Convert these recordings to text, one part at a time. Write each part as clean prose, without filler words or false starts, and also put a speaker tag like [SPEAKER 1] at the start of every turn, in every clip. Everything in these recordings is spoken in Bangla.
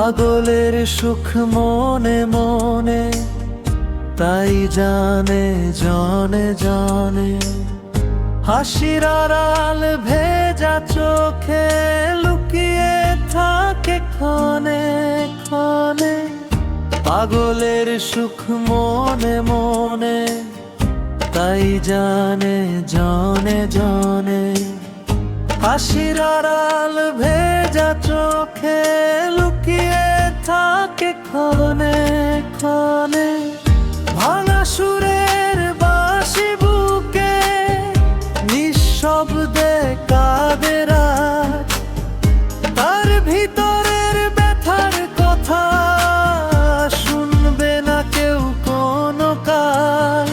[SPEAKER 1] পাগলের সুখ মনে মনে, তাই জানে জনে জনে। হাসির আড়াল ভেজা চোখে লুকিয়ে থাকে ক্ষণে ক্ষণে। পাগলের সুখ মনে মনে, তাই জানে জনে জনে। হাসির আড়াল ভেজা চোখে লুকিয়ে থাকে ক্ষণে ক্ষণে। ভাঙা সুরের বাঁশি বুকে নিঃশব্দে কাঁদে রাত। তার ভিতরের ব্যথার কথা শুনবে না কেউ কোনো কাল।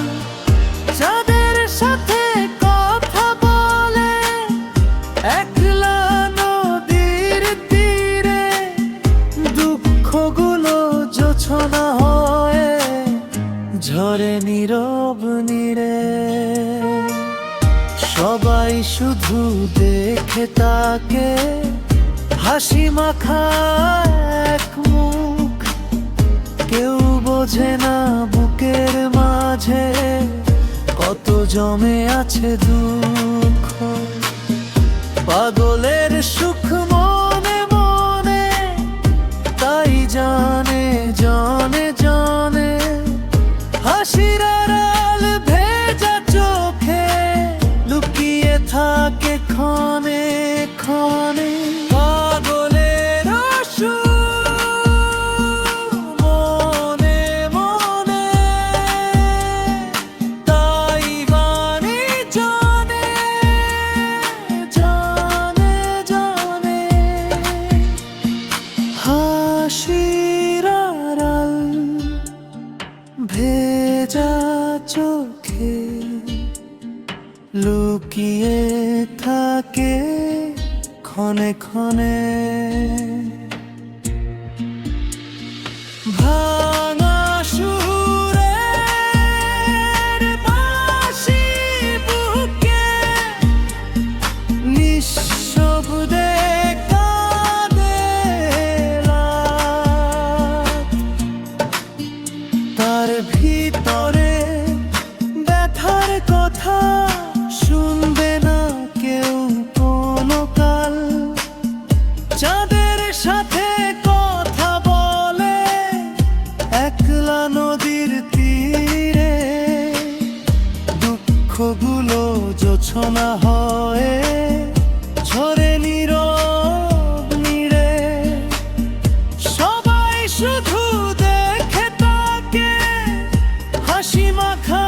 [SPEAKER 1] যাদের সাথে কথা বলে একলা নদীর তীরে, দুঃখগুলো জোছনা হয়ে ঝরে নীরব নীড়ে। সবাই শুধু দেখে তাকে হাসি মাখা এক মুখ। কেউ বোঝে না বুকের মাঝে কত জমে আছে দুঃখ। পাগলের সুখ মনে মনে, তাই জানে জনে জনে। হাসির আড়াল ভেজা চোখে লুকিয়ে থাকে ক্ষণে ক্ষণে। পাগলের সুখ মনে মনে, তাই বাণী জানে জানে জানে। হাসির আড়াল ভেজা চোখে লুকিয়ে থাকে ক্ষণে ক্ষণে। ভাঙা সুরের বাঁশি বুকে নিঃশব্দে কাঁদে রাত। তার ভিতরে ব্যথার কথা শুনবে না কেউ কোনো কাল। যাদের সাথে কথা বলে একলা নদীর তীরে, দুঃখগুলো জোছনা হয়ে ঝরে নীরব নীড়ে। সবাই শুধু দেখে তাকে হাসি মাখা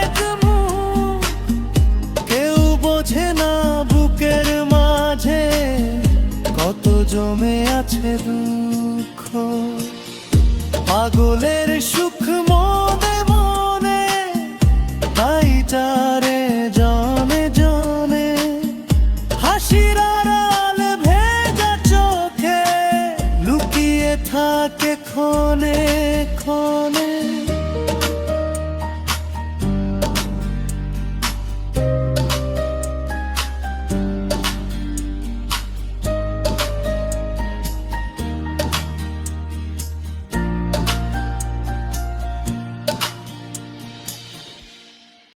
[SPEAKER 1] এক মুখ। কেউ বোঝে না বুকের মাঝে কত জমে আছে দুঃখ। পাগলের সুখ মনে মনে, তাই তারে জনে জনে। হাসির